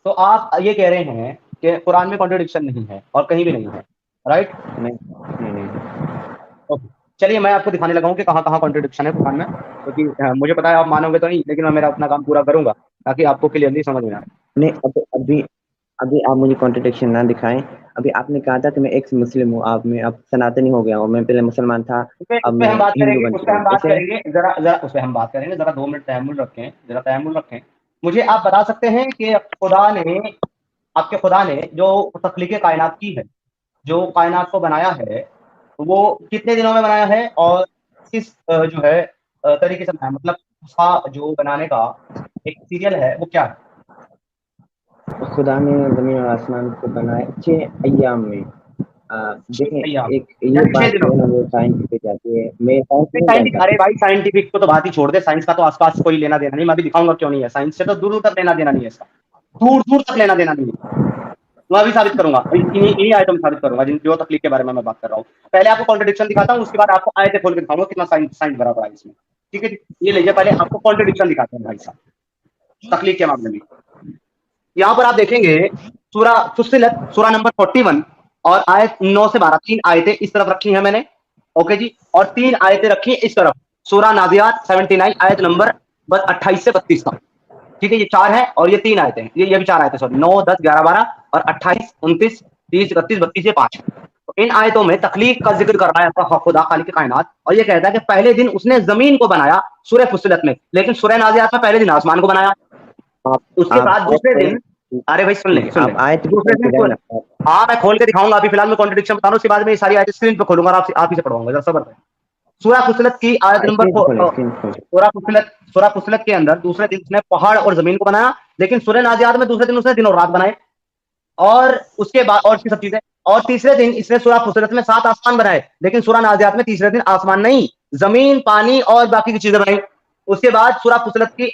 तो आप ये कह रहे हैं कि कुरान में कॉन्ट्रडिक्शन नहीं है और कहीं भी नहीं है, राइट? नहीं नहीं नहीं। ओके, चलिए मैं आपको दिखाने लगा हूँ कि कहाँ-कहाँ कॉन्ट्रडिक्शन है कुरान में, क्योंकि मुझे पता है आप मानोगे तो नहीं, लेकिन मैं मेरा अपना काम पूरा करूँगा ताकि आपको क्लियरली समझ में आए। नहीं, अभी अभी आप मुझे कॉन्ट्रडिक्शन ना दिखाएं। अभी आपने कहा था कि मैं एक्स मुस्लिम हूँ, आप मैं अब सनातनी हो गया हूँ, मैं पहले मुसलमान था, अब उसपे मैं हम बात हिंदू करेंगे, बन उसपे चुका हम हूँ, बात ऐसे है? करेंगे, ज़रा ज़रा उसपे हम बात करेंगे, ज़रा 2 मिनट तहम्मुल रखें, ज़रा तहम्मुल रखें। मुझे आप बता सकते हैं कि आपके खुदा ने जो तख्लीक़ कायनात की है, जो कायनात को बनाया है, वो कितने दिनों में बनाया है और किस जो है तरीके से बनाया? मतलब उसका जो बनाने का एक सीरियल है, वो क्या है? खुदा ने ज़मीन और आसमान को बनाए 6 अय्याम में। 6 देखें, अय्याम, एक ये यानी 6 बात दिनों जो है में। ना वो साइंटिफिक जाती है, मैं साइंस नहीं नहीं साइंटिफिक, जानता। अरे भाई साइंटिफिक को तो बात ही छोड़ दे, साइंस का तो आस-पास कोई लेना-देना नहीं, मैं अभी दिखाऊँगा क्यों नहीं है, साइंस से तो दूर-दूर तक लेना-देना नहीं है इसका, दूर-दूर तक लेना-देना नहीं है। मैं अभी साबित करूँगा, इन्हीं इन्हीं आयतों में साबित करूँगा जिन जो तकलीफ के बारे में मैं बात कर रहा हूँ। पहले आपको कॉन्ट्रडिक्शन दिखाता हूँ, उसके बाद आपको आयतें खोल के दिखाऊँगा कितना साइंस साइंस भरा पड़ा है इसमें। ठीक है जी? ये लीजिए पहले आपको कॉन्ट्रडिक्शन दिखाते हैं भाई साहब, तकलीफ के मामले में। यहाँ पर आप देखेंगे सूरा फुस्सिलत सूरा नंबर 41 और आयत 9 से 12 3 आयतें इस तरफ रखी हैं मैंने, ओके जी, और 3 आयतें रखी हैं इस तरफ, सूरा नाज़ियात 79 आयत नंबर बस 28 से 32 तक। ठीक है, ये 4 है और ये 3 आयतें हैं, ये भी 4 आयतें सॉरी 9, 10, 11, 12 और 28, 29, 30, 31, 32 ये 5 है। तो इन आयतों में तख्लीक का जिक्र कर रहा है आपका खुदा खालिक कायनात, और ये कहता है कि पहले दिन उसने जमीन को बनाया सूरह फुस्सिलत में, लेकिन सूरह नाज़ियात में पहले दिन आसमान को बनाया। आप उसके आप बाद आयत दूसरे पे दिन, अरे भाई सुन ले सुन ले, आप आयत की दूसरे तरफ दिन जाए सुन, ना। हाँ मैं खोल के दिखाऊंगा, अभी फिलहाल मैं कॉन्ट्रडिक्शन बता रहा हूँ, उसके बाद में ये सारी आयतें स्क्रीन पे खोलूंगा और आप ही से पढ़वाऊंगा, जरा सब्र करें। सूरह फुस्सिलत की आयत नंबर स्क्रीन खोले। सूरह फुस्सिलत के अंदर दूसरे दिन उसने पहाड़ और जमीन को बनाया, लेकिन सूरह नाज़ियात में दूसरे दिन उसने दिन और रात बनाए, और उसके बाद और इसकी सब चीजें, और तीसरे दिन इसने सूरह फुस्सिलत में 7 आसमान बनाए, लेकिन सूरह नाज़ियात में तीसरे दिन आसमान नहीं, जमीन, पानी और बाकी की चीजें बनाई। उसके बाद सूरह फुस्सिलत की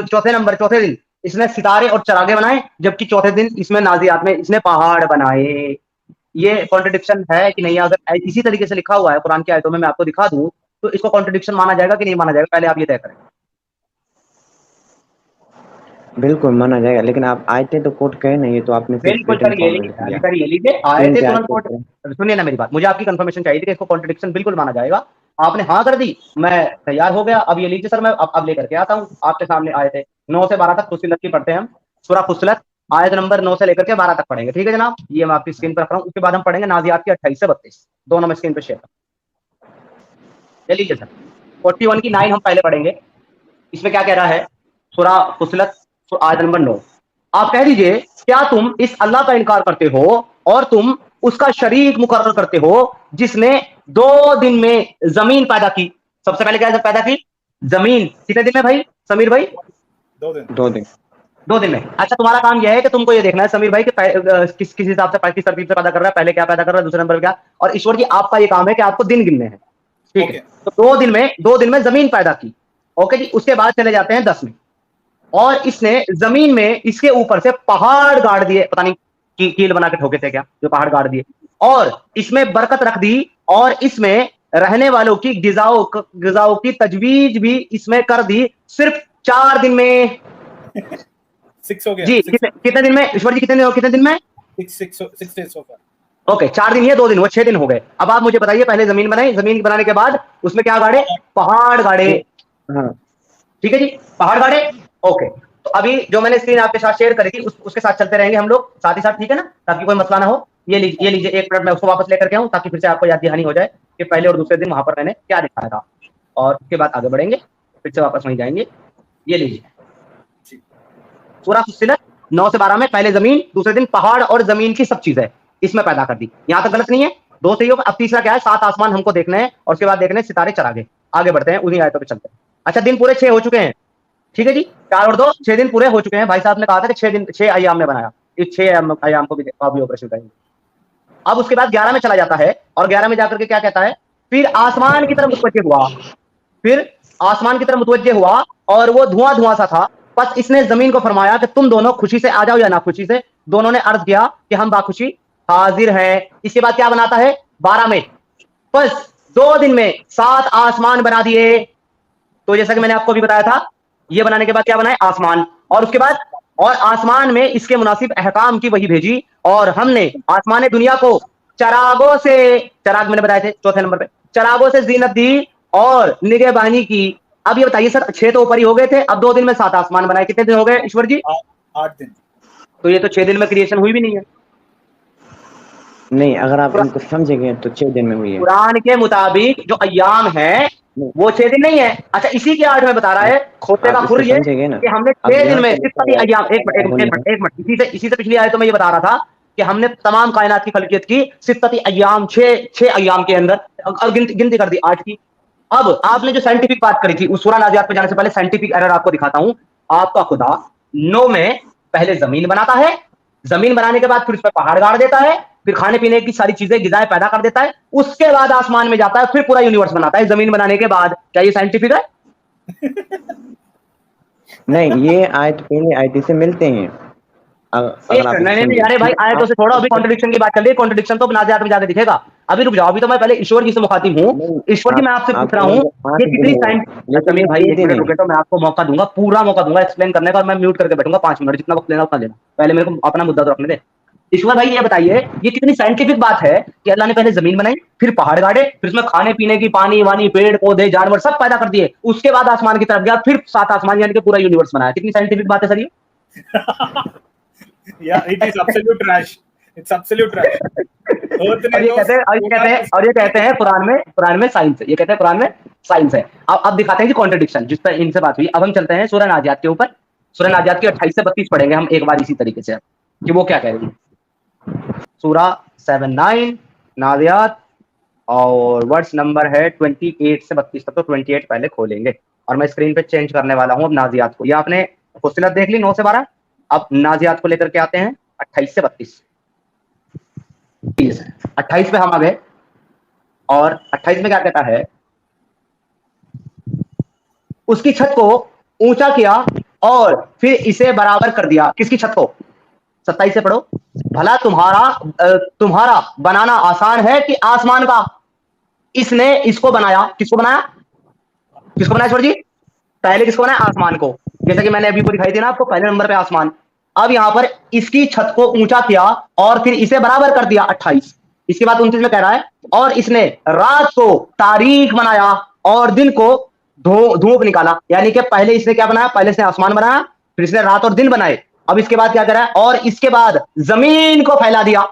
चौथे दिन इसने सितारे और चरागे बनाए, जबकि चौथे दिन इसमें नाज़ियात में इसने पहाड़ बनाए। ये कॉन्ट्रडिक्शन है कि नहीं? अगर इसी तरीके से लिखा हुआ है कुरान की आयतों में, मैं आपको दिखा दूं, तो इसको कॉन्ट्रडिक्शन माना जाएगा कि नहीं माना जाएगा? पहले आप ये तय करें। बिल्कुल माना जाएगा, लेकिन आप आयतें तो कोट करें नहीं, ये तो आपने सिर्फ बिल्कुल रिटन करिए, फॉर्म में लिख दिया। करिए लीजिए स्क्रीन आयतें पे तुरंत आके कोट। सुनिए ना मेरी बात, मुझे आपकी कंफर्मेशन चाहिए थी कि इसको कॉन्ट्रडिक्शन बिल्कुल माना जाएगा। आपने हाँ कर दी, मैं तैयार हो गया। अब ये लीजिए सर, मैं अब लेकर के आता हूँ आपके सामने आयतें 9 से 12 तक फुस्सिलत की पढ़ते हैं हम। सूरह फुस्सिलत आयत नंबर 9 से लेकर के 12 तक पढ़ेंगे, ठीक है जनाब? ये मैं आपकी स्क्रीन पर रख रहा हूँ। उसके बाद हम पढ़ेंगे नाज़ियात की 28 से 32, दोनों में स्क्रीन पर शेयर। ये लीजिए सर, 41 की 9 हम पहले पढ़ेंगे। इसमें क्या कह रहा है? सूरह फुस्सिलत आयत नंबर 9, आप कह दीजिए क्या तुम इस अल्लाह का इनकार करते हो और तुम उसका शरीक मुकर्रर करते हो जिसने 2 दिन में जमीन पैदा की? सबसे पहले क्या पैदा की? जमीन। कितने दिन में भाई समीर भाई? 2 दिन। 2 दिन में। अच्छा, तुम्हारा काम यह है कि तुमको ये देखना है समीर भाई कि किस हिसाब से किस तरतीब से पैदा कर रहा है, पहले क्या पैदा कर रहा है, दूसरे नंबर क्या। और ईश्वर जी आपका ये काम है कि आपको दिन गिनने हैं, ठीक है? तो 2 दिन में जमीन पैदा की, ओके जी। उसके बाद चले जाते हैं 10 में, और इसने जमीन में इसके ऊपर से पहाड़ गाड़ दिए, पता नहीं कील बना के ठोके थे क्या जो पहाड़ गाड़ दिए, और इसमें बरकत रख दी, और इसमें रहने वालों की गिजाओं की तजवीज भी इसमें कर दी, सिर्फ 4 दिन में। 6 हो गया जी कितने दिन में ईश्वर जी? कितने दिन में? 6 days so far। ओके, 4 दिन ये 2 दिन वो 6 दिन हो गए। अब आप मुझे बताइए, पहले जमीन बनाई, जमीन बनाने के बाद उसमें क्या गाड़े? पहाड़ गाड़े। हाँ, ठीक है जी, पहाड़ गाड़े। ओके, तो अभी जो मैंने स्क्रीन आपके साथ शेयर करी थी उसके साथ चलते रहेंगे हम लोग साथ ही साथ, ठीक है ना? ताकि कोई मसला ना हो। ये लीजिए 1 मिनट मैं उसको वापस लेकर के आऊं, ताकि फिर से आपको याद दहानी हो जाए कि पहले और दूसरे दिन वहां पर मैंने क्या दिखाया था, और उसके बाद आगे बढ़ेंगे, फिर से वापस वहीं जाएंगे। ये लीजिए सूरह फुस्सिलत 9 से 12 में पहले जमीन, दूसरे दिन पहाड़ और जमीन की सब चीजें इसमें पैदा कर दी। यहां तक गलत नहीं है, 2 सही होगा। अब तीसरा क्या है? 7 आसमान हमको देखने हैं, और उसके बाद देखने हैं सितारे चरागे। आगे बढ़ते हैं, उन्हीं आयतों पे चलते हैं। अच्छा, दिन पूरे 6 हो चुके हैं, ठीक है जी, 4 और 2 6 दिन पूरे हो चुके हैं। भाई साहब ने कहा था कि 6 दिन 6 अय्याम में बनाया, इस 6 अय्याम को भी ऑपरेशन करेंगे। अब उसके बाद 11 में चला जाता है, और 11 में जाकर के क्या कहता है? फिर आसमान की तरफ मुतवज्जे हुआ, फिर आसमान की तरफ मुतवज्जे हुआ, और वो धुआं धुआं सा था। बस इसने जमीन को फरमाया कि तुम दोनों खुशी से आ जाओ या नाखुशी से। दोनों ने अर्ज किया कि हम बाखुशी हाजिर हैं। इसके बाद क्या बनाता है? 12 में बस 2 दिन में 7 आसमान बना दिए। तो जैसा कि मैंने आपको भी बताया था, ये बनाने के बाद क्या बनाए? आसमान। और उसके बाद और आसमान में इसके मुनासिब अहकाम की वही भेजी, और हमने आसमान दुनिया को चरागों से, चराग मैंने बताए थे चौथे नंबर पे, चरागों से जीनत दी और निगहबानी की। अब ये बताइए सर, 6 तो ऊपर ही हो गए थे, अब 2 दिन में 7 आसमान बनाए, कितने दिन हो गए ईश्वर जी? 8 दिन। तो ये तो 6 दिन में क्रिएशन हुई भी नहीं है। नहीं, अगर आप इनको समझेंगे तो 6 दिन में हुई है। कुरान के मुताबिक जो अय्याम है वो 6 दिन नहीं है। अच्छा, इसी के 8 में बता रहा है खोते का आप खुर इसको ये समझेंगे ना, कि हमने अब 6 दिन यहाँ में पे लिखा सित्तती हुआ है अय्याम, एक मिनट, इसी से पिछली आयतों में ये बता रहा था कि हमने तमाम कायनात की खलकियत की सित्तती अय्याम, 6 अय्याम के अंदर, और गिनती कर दी 8 की। अब आपने जो साइंटिफिक बात करी थी, उस सूरह नाज़ियात पे जाने से पहले साइंटिफिक एरर आपको दिखाता हूं। आपका खुदा 9 में पहले जमीन बनाता है, जमीन बनाने के बाद फिर उस पर पहाड़ गाड़ देता है, फिर खाने पीने की सारी चीजें गिजाएं पैदा कर देता है, उसके बाद आसमान में जाता है, फिर पूरा यूनिवर्स बनाता है जमीन बनाने के बाद। क्या ये साइंटिफिक है? नहीं, ये आयत पहले आयत से मिलते हैं। अगर आप नहीं समझे, अरे भाई, आयतों से छोड़ो, अभी कॉन्ट्रडिक्शन की बात कर रही है, कॉन्ट्रडिक्शन तो नाज़ियात में जाके दिखेगा। अभी रुक जाओ, अभी तो मैं पहले ईश्वर जी से मुखातिब हूँ। नहीं, ईश्वर जी, मैं आपसे पूछ रहा हूँ, मुझे 8 ये दिन कितनी हुए, साइंस, लेकिन समीर ये भाई 6 एक दिन मिनट है। रुके, तो मैं आपको मौका दूंगा, पूरा मौका दूंगा एक्सप्लेन करने का, और मैं म्यूट करके बैठूंगा 5 मिनट, जितना वक्त लेना उतना लेना, पहले मेरे को अपना मुद्दा तो रखने दे। ईश्वर भाई ये बताइए, ये कितनी साइंटिफिक बात है कि अल्लाह ने पहले जमीन बनाई, फिर पहाड़ गाड़े, फिर उसमें खाने पीने की, पानी वानी, पेड़ पौधे, जानवर सब पैदा कर दिए, उसके बाद आसमान की तरफ गया, फिर 7 आसमान यानी कि पूरा यूनिवर्स बनाया। कितनी साइंटिफिक बात है सर ये? Yeah, it is absolute trash. It's absolute trash. और ये कहते हैं, कुरान में साइंस है, ये कहते हैं कुरान में साइंस है। अब दिखाते हैं कि कॉन्ट्रडिक्शन जिस पर इनसे बात हुई। अब हम चलते हैं सूरह नाज़ियात के ऊपर। सूरह नाज़ियात की 28 से 32 पढ़ेंगे हम एक बार इसी तरीके से कि वो क्या कह रही है। सूरह 7-9 नाज़ियात, और वर्ड्स नंबर है 28 से 32 तक। तो 28 पहले खोलेंगे और मैं स्क्रीन पे चेंज करने वाला हूं अब नाज़ियात को। ये आपने फुस्सिलत देख ली 9 से 12, अब नाज़ियात को लेकर के आते हैं 28 से 32। 28 पे हम आ गए, और 28 में क्या कहता है, उसकी छत को ऊंचा किया और फिर इसे बराबर कर दिया। किसकी छत को? 27 से पढ़ो। भला तुम्हारा बनाना आसान है कि आसमान का? इसने इसको बनाया। किसको बनाया? किसको बनाया ईश्वर जी? पहले किसको बनाया? आसमान को। जैसे कि मैंने अभी को दिखाई दी ना आपको, पहले नंबर पे आसमान। अब यहां पर इसकी छत को ऊंचा किया और फिर इसे बराबर कर दिया 28। इसके बाद 29 में कह रहा है, और इसने रात को तारीख बनाया और दिन को धूप निकाला। यानी कि पहले इसने क्या बनाया? पहले इसने आसमान बनाया, फिर इसने रात और दिन बनाए। अब इसके बाद क्या करा है? और इसके बाद जमीन को फैला दिया।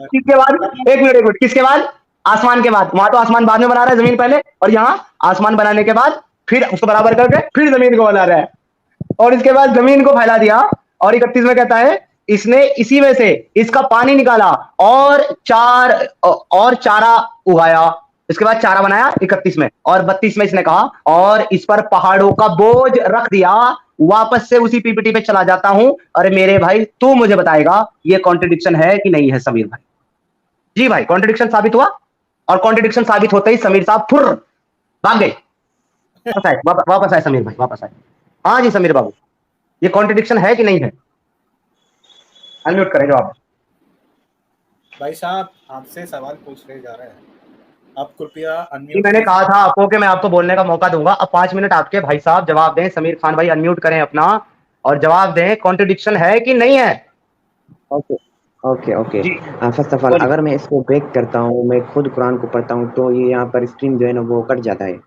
किसके बाद? एक मिनट, किसके बाद? आसमान के बाद। वहां तो आसमान बाद में बना रहा है, जमीन पहले, और यहाँ आसमान बनाने के बाद फिर उसको बराबर करके फिर जमीन को बना रहा है, और इसके बाद जमीन को फैला दिया। और 31 में कहता है, इसने इसी में से इसका पानी निकाला और चारा उगाया। इसके बाद चारा बनाया 31 में, और 32 में इसने कहा, और इस पर पहाड़ों का बोझ रख दिया। वापस से उसी पीपीटी पे चला जाता हूं। अरे मेरे भाई, तू मुझे बताएगा ये कॉन्ट्रडिक्शन है कि नहीं है समीर भाई? जी भाई, कॉन्ट्रडिक्शन साबित हुआ, और कॉन्ट्रडिक्शन साबित होते ही समीर साहब फुर भाग गए। वापस आए समीर भाई, वापस आए। हाँ जी समीर बाबू, ये कॉन्ट्रडिक्शन है कि नहीं है? अनम्यूट करें जवाब। भाई साहब, आपसे सवाल पूछने जा रहे हैं, आप कृपया अनम्यूट। मैंने कहा था आपको कि मैं आपको बोलने का मौका दूंगा। अब 5 मिनट आपके, भाई साहब जवाब दें। समीर खान भाई अनम्यूट करें अपना और जवाब दें, कॉन्ट्रडिक्शन है कि नहीं है? ओके। फर्स्ट ऑफ ऑल, अगर मैं इसको ब्रेक करता हूँ, मैं खुद कुरान को पढ़ता हूँ, तो ये यहाँ पर स्ट्रीम जो है ना वो कट जाता है।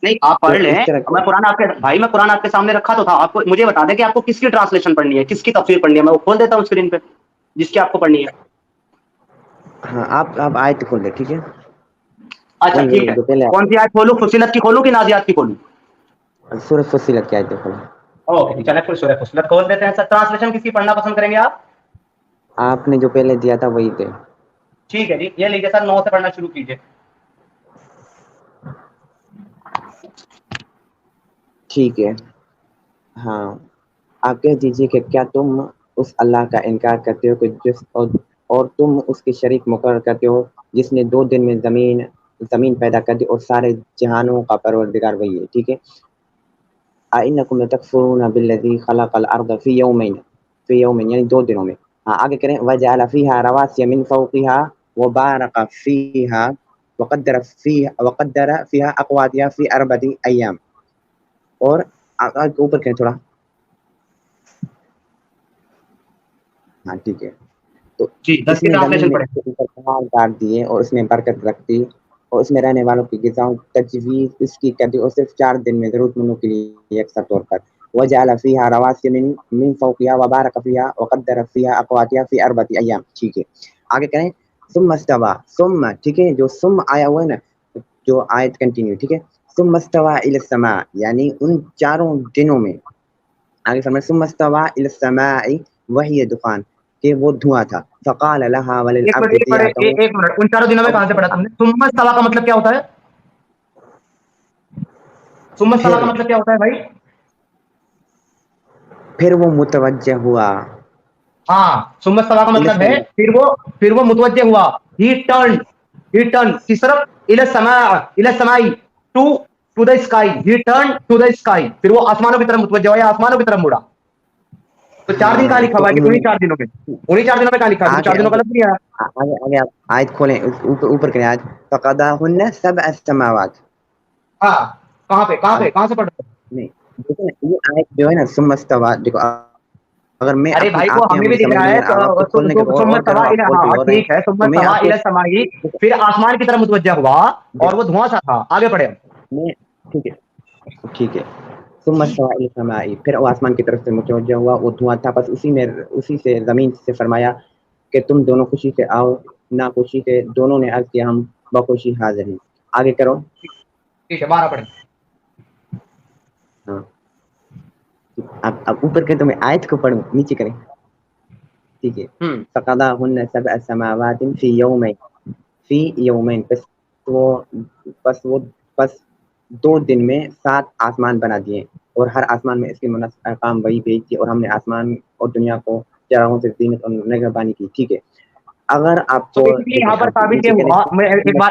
नहीं, आप पढ़ लें। मैं कुरान आपके सामने रखा तो था। आपको मुझे बता दें कि आपको किसकी ट्रांसलेशन पढ़नी है, किसकी तफसीर पढ़नी है। मैं वो खोल देता हूँ स्क्रीन पे जिसकी आपको पढ़नी है। हाँ, आप आयत खोल दे, ठीक है? अच्छा ठीक है, कौन सी आयत खोलूं? फुस्सिलत की खोलूं कि नाज़ियात की खोलूं? सूरह फुस्सिलत की आयत खोलो। ओके, चलिए फिर सूरह फुस्सिलत खोल देते हैं। सर, ट्रांसलेशन किसकी पढ़ना पसंद करेंगे आप? आपने जो पहले दिया था वही थे। ठीक है जी, ये लीजिए सर, 9 से पढ़ना शुरू कीजिए। ठीक है। हाँ, आप कह दीजिए कि क्या तुम उस अल्लाह का इनकार करते हो कि और तुम उसके शरीक मुकर्रर करते हो, जिसने 2 दिन में जमीन पैदा कर दी और सारे जहानों का परवरदिगार वही है, ठीक है? अइन्नकुम लतकफुरून बिल्लज़ी खलक़ल अर्ज़ फ़ी यौमैन, यानी 2 दिनों में। हाँ, आगे करें, वजअल फ़ीहा रवासिय मिन फ़ौक़िहा व बारक फ़ीहा वक़द्दर फ़ीहा अक़वातिहा फ़ी 4 अय्याम। और ऊपर करें थोड़ा, हाँ ठीक है। तो जी 10 की इसने जमीन ट्रांसलेशन में पढ़े। इसके ऊपर पहाड़ काट दिए और उसमें बरकत रख दी और उसमें रहने वालों की ग़िज़ाओं तजवीज़ इसकी कर दी और सिर्फ 4 दिन में ज़रूरतमंदों के लिए यकसा तौर पर। वजअल फ़ीहा रवासिय मिन फ़ौक़िहा व बारक फ़ीहा व क़द्दर फ़ीहा अक़वातिहा फ़ी अर्बअति अय्याम। ठीक है, आगे करें। सुम्मा इस्तवा, सुम्मा, ठीक है, जो सुम्मा आया हुआ है ना, जो आयत कंटिन्यू, ठीक है। सुम्मा इस्तवा इला समा, यानी उन चारों दिनों में, आगे फरमाया सुम्मा इस्तवा इला समाई वहिय दुखान, कि वो धुआं था। फ़क़ाल लहा वलिल एक मिनट अर्दि एक मिनट तियातहु, एक मिनट, उन चारों दिनों में कहां से पढ़ा तुमने? सुम्मा इस्तवा का मतलब क्या होता है? सुम्मा इस्तवा का मतलब क्या होता है भाई? फिर वो मुतवज्जह हुआ, हाँ, सुम्मा इस्तवा का इला मतलब है समा, फिर वो मुतवज्जह हुआ। ही टर्न किस तरफ? इला समाई, to to the sky. He turn to the sky, फिर वो आसमानों की तरफ मुतवज्जह हुआ या आसमानों की तरफ मुड़ा। तो 4 दिन कहां हाँ, लिखा तो हुआ है कि उन्होंने उन्हीं 4 दिनों में? उन्हीं 4 दिनों में कहां लिखा है? अभी तो आगे 4 दिनों का आगे लफ्ज़ नहीं आया। आगे आगे आप आयत खोलें, ऊपर ऊपर करें आयत। फ़क़दाहुन्ना सबअ समावात। हाँ, आगे कहां से पढ़ रहे हो? नहीं, देखो ना, ये आयत जो है ना, सुम्मा इस्तवा, देखो अगर मैं अरे अपनी भाई, वो आपके यहाँ हमें भी मुझे दिख समझ रहा नहीं है। आ रहा, आप तो खोलने के सुम्मा और कर रहे इस्तवा हो, आप इला, खोल कोई हाँ और रहे हैं, ठीक है, सुम्मा तो मैं इस्तवा आपको इला समाई, फिर आसमान की तरफ मुतवज्जह हुआ और वो धुआं सा था। आगे बढ़े हम। मैं ठीक है, ठीक है। सुम्मा इस्तवा इला समाई, फिर वो आसमान की तरफ से मुतवज्जह हुआ, वो धुआं था, बस उसी से ज़मीन से फरमाया कि तुम दोनों खुशी से आओ, ना खुशी से। दोनों ने अर्ज़ किया, हम बखुशी हाज़िर हैं। आगे करो। ठीक है, 12 पढ़े। हाँ, अब ऊपर के तो मैं आयत को पढ़ूँ, नीचे करें, ठीक है। फ़क़दाहुन्ना सबअ समावातिन फ़ी यौमैन, वो बस वो बस 2 दिन में 7 आसमान बना दिए और हर आसमान में इसके मुनस्सब अहकाम वही भेज दिए और हमने आसमान और दुनिया को चरागों से ज़ीनत और निगहबानी की। ठीक है, अगर तो आपको बेसिकली यहाँ देखें, पर आप साबित ये नीचे करें। हुआ,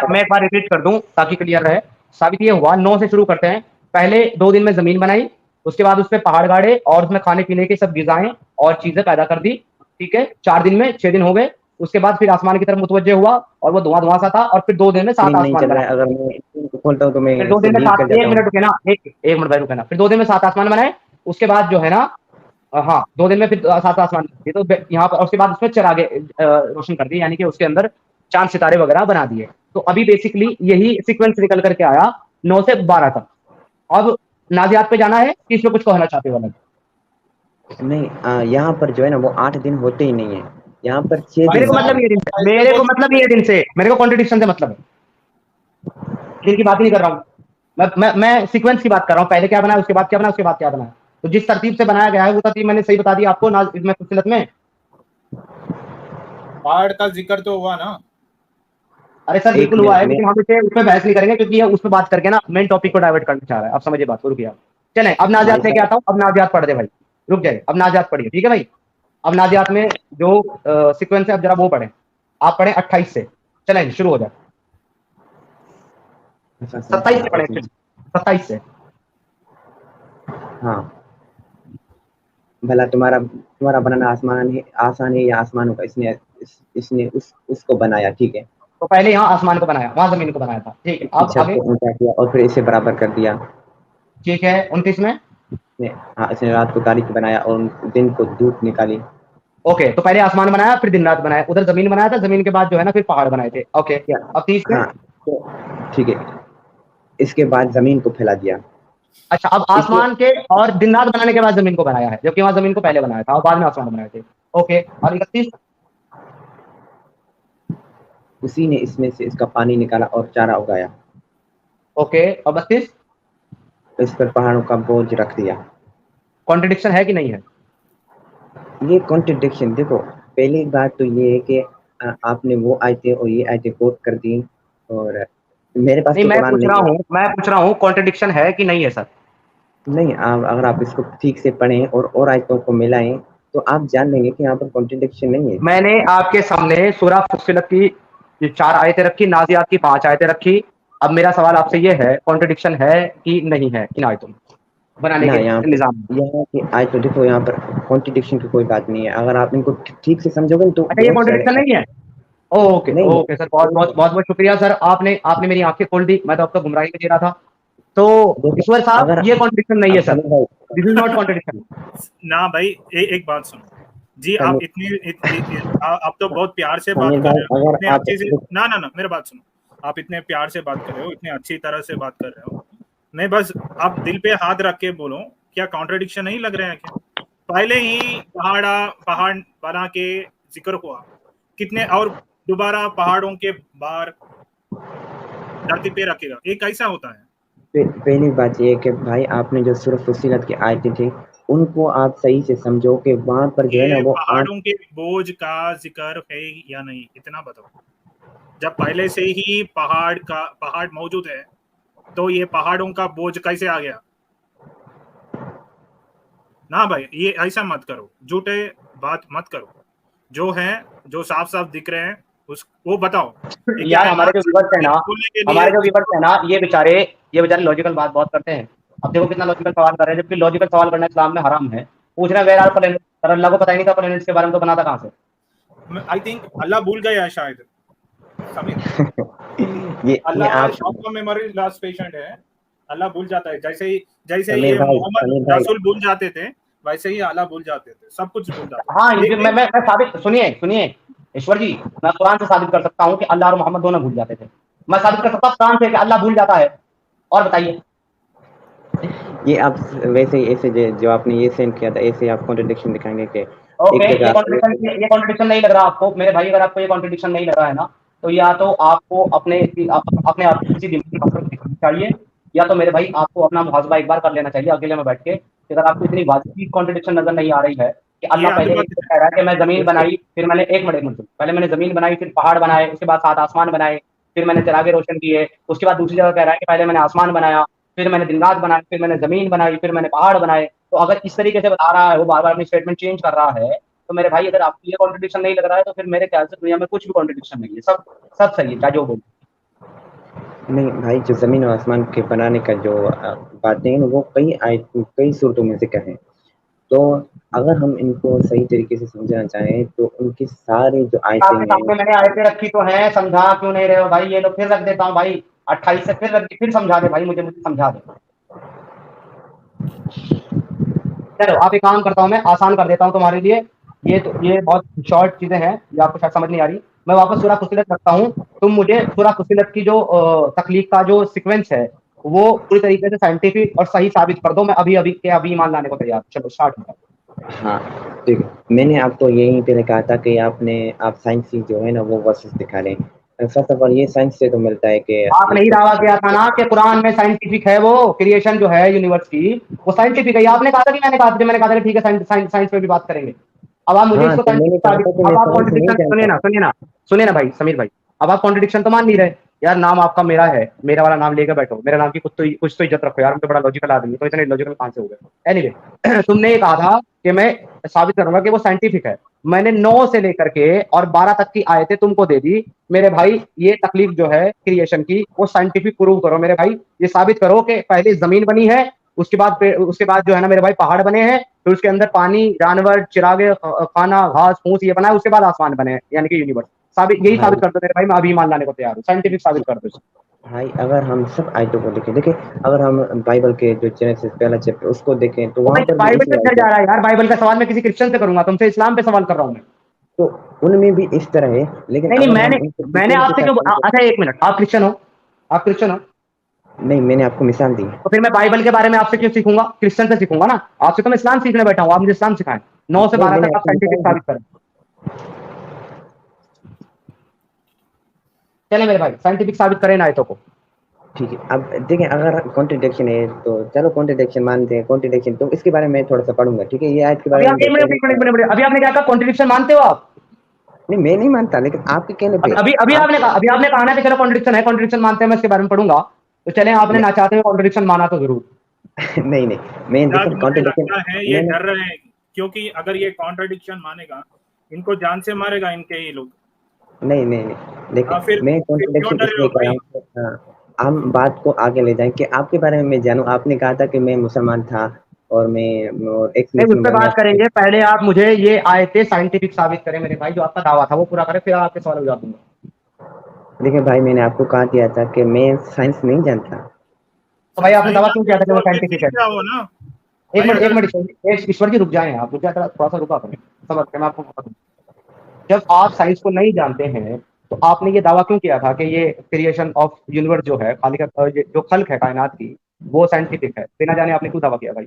मैं एक बार रिपीट कर दूं ताकि क्लियर रहे। साबित ये हुआ, 9 से शुरू करते हैं। पहले 2 दिन में जमीन बनाई, उसके बाद उसपे पहाड़ गाड़े और उसमें खाने पीने की सब गिजाएं और चीजें पैदा कर दी। ठीक है, 4 दिन में 6 दिन हो गए। उसके बाद फिर आसमान की तरफ मुतवज्जह हुआ और वो धुआं धुआं सा था और फिर 2 दिन में 7 स्क्रीन नहीं आसमान चल रहा बनाए। है, अगर मैं स्क्रीन को खोलता हूँ तो मैं फिर 2 इससे दिन में लीक 7, कर एक जाता हूँ। मिनट रुके ना, एक मिनट भाई रुके ना। फिर 2 दिन में 7 आसमान बनाए। उसके बाद जो है ना, हाँ 2 दिन में फिर 7 आसमान दिए। तो यहाँ पर उसके बाद उसमें चिरागे रोशन कर दिए, यानी कि उसके अंदर चांद सितारे वगैरह बना दिए। तो अभी बेसिकली यही सीक्वेंस निकल करके आया 9 से 12 तक। अब नाजियात पे जाना है कि इसमें कुछ कहना चाहते हो अलग? नहीं, यहाँ पर जो है ना, वो 8 दिन होते ही नहीं है, यहाँ पर 6 भाई मेरे दिन को होते मतलब साहब हैं। ये दिन से, ऐसे मेरे को बोल मतलब सकते ये हैं। दिन से, मेरे को कॉन्ट्रडिक्शन से मतलब है। दिन की बात ही नहीं कर रहा हूँ। मैं सीक्वेंस की बात कर रहा हूँ। पहले क्या बना, उसके बाद क्या बना, उसके बाद क्या बना। तो जिस तरतीब से बनाया गया है वो तरतीब मैंने सही बता दी आपको ना, इसमें फजीलत में। पहाड़ का जिक्र तो हुआ ना। अरे सर एक बिल्कुल हुआ मिनट है, में, लेकिन हम इसे उसमें बहस नहीं करेंगे क्योंकि ये उसमें बात करके ना मेन टॉपिक को डाइवर्ट करना चाह रहा है। आप समझिए बात को, रुकिए आप। चलें अब भाई नाजियात लेके साहब, आता हूँ। अब नाजियात पढ़ दे भाई, रुक जाए। अब नाजियात पढ़िए, ठीक है भाई। अब नाजियात में जो सीक्वेंस है, अब जरा वो पढ़े। आप पढ़े 28 से। चलें शुरू हो जाए। 27 से पढ़े, 27 से। हाँ, भला तुम्हारा तुम्हारा बनाना आसान है या आसमानों का, इसने उसको बनाया, ठीक है। तो पहले यहाँ आसमान को बनाया, वहां जमीन को बनाया था, ठीक है। इसकी अब छत आगे, को ऊंचा किया और फिर इसे बराबर कर दिया। ठीक है 29 में। इसने हाँ, इसने रात को तारीख बनाया और दिन को धूप निकाली। ओके, तो पहले आसमान बनाया, फिर दिन रात बनाया, उधर जमीन बनाया था, जमीन के बाद जो है ना फिर पहाड़ बनाए थे। ओके, क्या? अब 30 में। हाँ, तो ठीक है, इसके बाद जमीन को फैला दिया। अच्छा, अब इसके आसमान के और दिन रात बनाने के बाद जमीन को बनाया है, जबकि वहां जमीन को पहले बनाया था और बाद में आसमान बनाए थे। ओके, और 31। उसी ने इसमें से इसका पानी निकाला और चारा उगाया। ओके, और 32। इस पर पहाड़ों का बोझ रख दिया। कॉन्ट्रडिक्शन है कि नहीं है? ये कॉन्ट्रडिक्शन देखो, पहली बात तो ये है कि आपने वो आयतें और ये आयतें कोट कर दी और मेरे पास नहीं, तो कुरान नहीं है। मैं पूछ रहा हूँ कॉन्ट्रडिक्शन है कि नहीं है सर? नहीं, अगर आप इसको ठीक से पढ़ें और आयतों को मिलाएं तो आप जान लेंगे कि यहाँ पर कॉन्ट्रडिक्शन नहीं है। मैंने आपके सामने सूरह फुस्सिलत की ये 4 आयतें रखी, नाज़ियात की 5 आयतें रखी। अब मेरा सवाल आपसे ये है, कॉन्ट्रडिक्शन है कि नहीं है इन आयतों में बनाने ना, के निज़ाम में? यहाँ की आयत तो देखो, यहाँ पर कॉन्ट्रडिक्शन की कोई बात नहीं है, अगर आप इनको ठीक से समझोगे तो अच्छा, ये बहुत सारे कॉन्ट्रडिक्शन नहीं है? ओके नहीं ओके सर, बहुत बहुत बहुत बहुत शुक्रिया सर। आपने आपने मेरी आंखें खोल दी, मैं तो आपको गुमराही में दे रहा था। तो ईश्वर साहब अगर ये कॉन्ट्रडिक्शन नहीं है सर, समीर भाई, दिस इज नॉट कॉन्ट्रडिक्शन। ना भाई एक बात सुनो जी, आप आप तो बहुत प्यार से बात समीर कर भाई, रहे हो, अगर इतने आप अच्छे से, ना ना ना मेरे बात सुनो, आप इतने प्यार से बात कर रहे हो, इतने अच्छी तरह से बात कर रहे हो, मैं बस आप दिल पे हाथ रख के बोलो, क्या कॉन्ट्रडिक्शन नहीं लग रहे हैं क्या? पहले ही पहाड़ बना के जिक्र हुआ, कितने और दोबारा पहाड़ों के बाहर धरती पे रखेगा, ये कैसा होता है? पहली बात ये है कि भाई आपने जो सूरह फुस्सिलत की आयतें थी उनको आप सही से समझो कि वहां पर जो है ना ये वो पहाड़ों के बोझ का जिक्र है या नहीं, इतना बताओ। जब पहले से ही पहाड़ मौजूद है तो ये पहाड़ों का बोझ कैसे आ गया? ना भाई ये ऐसा मत करो, झूठे बात मत करो, जो है जो साफ साफ दिख रहे हैं उस वो बताओ। ये क्या यार है, हमारे जो व्यूवर्स है ना, बोलने के लिए हमारे जो व्यूवर्स है ना, ये बेचारे लॉजिकल बात बहुत करते हैं। अब देखो कितना लॉजिकल सवाल कर रहे हैं, जबकि लॉजिकल सवाल करना इस्लाम में हराम है। पूछ रहे हैं वेयर आर प्लैनेट, सर अल्लाह को पता ही नहीं था प्लैनेट्स के बारे में, तो बना था कहाँ से? आई थिंक अल्लाह भूल गया है शायद समीर। ये अल्लाह आप short term memory loss patient है, अल्लाह भूल जाता है, जैसे समीर ये भाई, मोहम्मद समीर भाई, रसूल भूल जाते थे, वैसे ही अल्लाह भूल जाते थे, सब कुछ भूल जाते हाँ थे। ये लेकिन मैं साबित, सुनिए ईश्वर जी, मैं कुरान से साबित कर सकता हूँ कि अल्लाह और मोहम्मद दोनों भूल जाते थे। मैं साबित कर सकता हूँ कुरान से कि अल्लाह भूल जाता है। और बताइए। ये आप वैसे ही ऐसे जो आपने ये सेंड किया था ऐसे आप कॉन्ट्रडिक्शन दिखाएंगे कि ओके, एक जगह ये कॉन्ट्रडिक्शन नहीं लग रहा आपको मेरे भाई? अगर आपको ये कॉन्ट्रडिक्शन नहीं लग रहा है ना, तो या तो आपको अपने आप को किसी दिमागी कसरत दिखानी चाहिए, या तो मेरे भाई आपको अपना मुहासबा एक बार कर लेना चाहिए अकेले में बैठ के, कि अगर आपको इतनी वाजिब कॉन्ट्रडिक्शन नजर नहीं आ रही है कि ये अल्लाह पहले अनुमति कह रहा है कि मैं जमीन बनाई, फिर मैंने एक मिनट पहले मैंने जमीन बनाई, फिर पहाड़ बनाए, उसके बाद 7 आसमान बनाए, फिर मैंने चिरागे रोशन किए, उसके बाद दूसरी जगह कह रहा है कि पहले मैंने आसमान बनाया, फिर मैंने दिन रात बनाई, फिर मैंने जमीन बनाई, फिर मैंने पहाड़ बनाए। तो अगर इस तरीके से बता रहा है, वो बार बार अपनी स्टेटमेंट चेंज कर रहा है, तो मेरे भाई अगर आपको ये कॉन्ट्रडिक्शन नहीं लग रहा है, तो फिर मेरे ख्याल से दुनिया में कुछ भी कॉन्ट्रडिक्शन नहीं है, सब सही है, चाहे जो बोलो। नहीं भाई, जो जमीन और आसमान के बनाने का जो बातें हैं वो कई सूरतों में जिक्र है। तो अगर हम इनको सही तरीके से समझना चाहें तो उनकी सारी जो आयतें आपके हैं सामने मैंने आयतें रखी तो हैं, समझा क्यों नहीं रहे हो भाई? ये लो फिर रख देता हूँ भाई, 28 से फिर रख फिर समझा दे भाई, मुझे समझा दे। चलो आप एक काम करता हूँ, मैं आसान कर देता हूँ तुम्हारे लिए। ये बहुत शॉर्ट चीजें हैं, ये आपको शायद समझ नहीं आ रही। मैं वापस सूरह फुसिलत रखता हूँ, तुम मुझे सूरह फुसिलत की जो तख्लीक का जो सीक्वेंस है वो पूरी तरीके से साइंटिफिक और सही साबित कर दो। मैं अभी अभी के अभी ईमान लाने को तैयार। चलो स्टार्ट होता है। हाँ, ठीक है। मैंने आपको यहीं पे कहा था कि आप साइंस की जो है ना वो वर्सेस दिखा लें। फर्स्ट ऑफ ऑल ये साइंस से तो मिलता है कि आपने ही दावा किया था ना कि कुरान में साइंटिफिक है, वो क्रिएशन जो है यूनिवर्स की वो साइंटिफिक है। आपने कहा था कि मैंने कहा था कि ठीक है साइंस पे भी बात करेंगे। अब आप मुझे हाँ, इसको तो मैंने कहा था कि अब मैं आप साइंस नहीं कॉन्ट्रडिक्शन जानता। सुनिए ना भाई समीर भाई, अब आप कॉन्ट्रडिक्शन तो मान नहीं रहे यार। नाम आपका मेरा है, मेरा वाला नाम लेकर बैठो, मेरा नाम की कुछ तो इज्जत रखो यार। मैं तो बड़ा लॉजिकल आदमी, तो इतने लॉजिकल कहां से हो गए? एनीवे तुमने ये कहा था कि मैं साबित करूंगा कि वो साइंटिफिक है। मैंने 9 से लेकर के और 12 तक की आयतें तुमको दे दी मेरे भाई। ये तकलीफ जो है क्रिएशन की वो साइंटिफिक प्रूव करो मेरे भाई। ये साबित करो कि पहले जमीन बनी है, उसके बाद जो है ना मेरे भाई पहाड़ बने हैं, फिर उसके अंदर पानी, जानवर, चिरागे, खाना, घास फूस ये बना है, उसके बाद आसमान बने हैं, यानी कि यूनिवर्स। यही भाई साबित कर दो मेरे भाई, मैं अभी मान लाने को तैयार हूँ। साइंटिफिक साबित कर दो। भाई अगर हम सब आयतों को देखें, देखिए अगर हम बाइबल के जो जेनेसिस पहला चैप्टर उसको देखें तो तो वहां भाई पर भी बाइबल इसी पे फिर आयतें, जा रहा है यार। बाइबल का सवाल मैं किसी क्रिश्चियन से करूंगा, तुमसे इस्लाम पे सवाल कर रहा हूँ मैं। तो उनमें भी इस तरह है। लेकिन नहीं अगर हम मैंने उनको मैंने डिटेल के आपसे साथ क्यों समझें, अच्छा एक मिनट, आप क्रिश्चियन हो? आप क्रिश्चियन हो? नहीं मैंने आपको मिसाल दी। तो फिर मैं बाइबल के बारे में आपसे क्यों सीखूंगा? क्रिश्चियन से सीखूंगा ना। आपसे तो मैं इस्लाम सीखने बैठा हूँ, आप मुझे इस्लाम सिखाएं। 9 से नहीं 12 मैंने तक आप आपको साइंटिफिक मिसाल दी। साबित करें। चले मेरे भाई, साइंटिफिक साबित करें ना आयतों को। ठीक है, अब देखिए अगर कॉन्ट्रडिक्शन है तो चलो कॉन्ट्रडिक्शन मानते हैं। कॉन्ट्रडिक्शन तो इसके बारे में थोड़ा सा पढ़ूंगा, ठीक है? ये आयत के बारे अभी में आप एक मिनट पहले एक मिनट एक मिनट, अभी आपने क्या कहा? कॉन्ट्रडिक्शन मानते हो आप? नहीं मैं नहीं मानता, लेकिन आपके कहने पे आप अभी आपने कहा ना कि चलो कॉन्ट्रडिक्शन है, कॉन्ट्रडिक्शन मानते हैं, मैं इसके बारे में पढ़ूंगा। तो चले, आपने नहीं ना चाहते हुए कॉन्ट्रडिक्शन माना तो जरूर। नहीं नहीं, मैं शायद देखिए मुझे कॉन्ट्रडिक्शन लगता है ये मैंने डर रहे हैं, क्योंकि अगर ये कॉन्ट्रडिक्शन मानेगा इनको जान से मारेगा इनके ही लोग। नहीं नहीं नहीं, देखिए मैं फिर क्यों कॉन्ट्रडिक्शन डर रहे हो इसलिए कर रहा भाई? हूँ हम बात को आगे ले जाएं कि आपके बारे में मैं जानूं। आपने कहा था कि मैं मुसलमान था और मैं एक्स नहीं, उस मुस्लिम पर बन गया। बात करेंगे, पहले आप मुझे ये आयतें साइंटिफिक साबित करें मेरे भाई। जो आपका दावा था वो पूरा करें, फिर आपके सवाल जवाब दूंगा। देखिए भाई मैंने आपको कहा दिया था कि मैं साइंस नहीं जानता। तो भाई आपने दावा क्यों किया था कि वो साइंटिफिक है? क्या हो ना एक मिनट ईश्वर जी रुक जाए, आप रुक जाए, थोड़ा सा रुका करें, समझ के मैं आपको बता दूं। जब आप साइंस को नहीं जानते हैं तो आपने ये दावा क्यों किया था कि ये क्रिएशन ऑफ यूनिवर्स जो है, खाली का जो खल्क है कायनात की, वो साइंटिफिक है? बिना जाने आपने क्यों दावा किया भाई?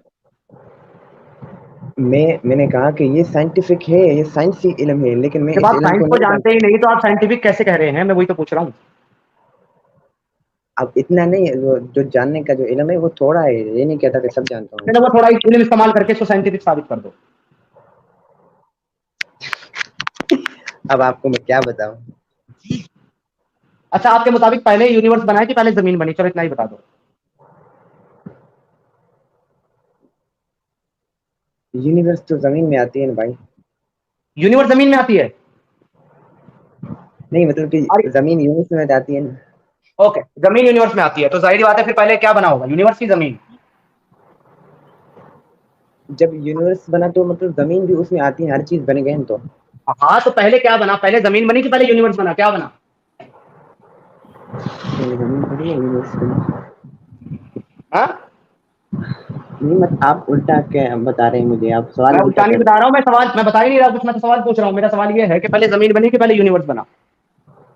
मैंने कहा कि ये साइंटिफिक है, ये साइंसी इल्म है, लेकिन मैं जब इस आप इल्म साइंस को को नहीं जानते ही नहीं तो आप साइंटिफिक कैसे कह रहे हैं? मैं वही तो पूछ रहा हूँ। अब इतना नहीं, जो जानने का जो इल्म है वो थोड़ा है, ये नहीं कहता कि सब जानता हूँ। चलो वो थोड़ा इल्म इस्तेमाल करके इसको साइंटिफिक साबित कर दो। अब आपको मैं क्या बताऊं? अच्छा, आपके मुताबिक पहले यूनिवर्स बना है कि पहले जमीन बनी? चलो इतना ही बता दो। यूनिवर्स तो जमीन में आती है ना भाई। यूनिवर्स जमीन में आती है? नहीं मतलब कि जमीन यूनिवर्स में आती है ना। ओके, जमीन यूनिवर्स में आती है तो जाहिर बात है फिर पहले क्या बना होगा, यूनिवर्स की जमीन? जब यूनिवर्स बना तो मतलब जमीन भी उसमें आती है, हर चीज बन गई तो। हाँ, तो पहले क्या बना? पहले जमीन बनी कि पहले यूनिवर्स बना? क्या बना? जमीन बनी, यूनिवर्स बना। हाँ, नहीं मत आप उल्टा क्या बता रहे हैं मुझे, आप सवाल मैं उल्टा उल्टा नहीं कर। बता रहा हूँ, मैं बता ही नहीं रहा कुछ, मैं तो सवाल पूछ रहा हूँ। मेरा सवाल ये है कि पहले जमीन बनी कि पहले यूनिवर्स बना?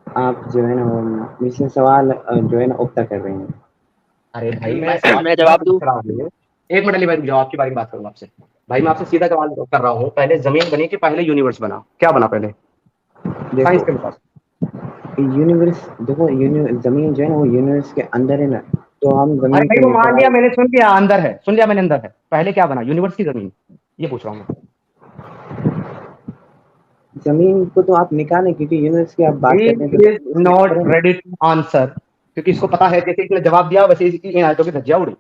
आप जो है ना वो मुझसे सवाल जो है ना उल्टा कर रहे हैं। अरे भाई मैं जवाब दूं? एक मिनट भाई रुक जाओ, आपकी बारे में बात करूंगा आपसे। भाई मैं आपसे सीधा सवाल कर रहा हूँ, पहले जमीन बनी कि पहले यूनिवर्स बना? क्या बना पहले साइंस के मुताबिक? यूनिवर्स देखो, जमीन जो है ना वो यूनिवर्स के अंदर है ना, तो हम अरे जमीन भाई के वो नीचे मान लिया मैंने, सुन लिया अंदर है, सुन लिया मैंने अंदर है, पहले क्या बना? यूनिवर्स की जमीन? ये पूछ रहा हूँ मैं। जमीन को तो आप निकालें, क्योंकि यूनिवर्स की आप बात करते हैं He is not ready to answer, क्योंकि इसको पता है जैसे इसने जवाब दिया वैसे इसकी इन आयतों की धज्जियां उड़ी।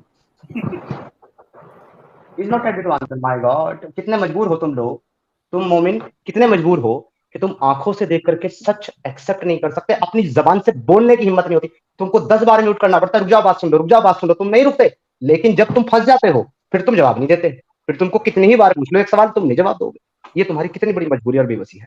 He is not ready to answer, my God, कितने मजबूर हो तुम लोग, तुम मोमिन कितने मजबूर हो कि तुम आंखों से देख करके सच एक्सेप्ट नहीं कर सकते, अपनी जबान से बोलने की हिम्मत नहीं होती, तुमको 10 बार म्यूट करना पड़ता है, रुक जाओ बात सुन लो, रुक जाओ बात सुन लो, तुम नहीं रुकते। लेकिन जब तुम फंस जाते हो फिर तुम जवाब नहीं देते, फिर तुमको कितनी ही बार पूछ लो एक सवाल तुम नहीं जवाब दोगे। ये तुम्हारी कितनी बड़ी मजबूरी और बेबसी है।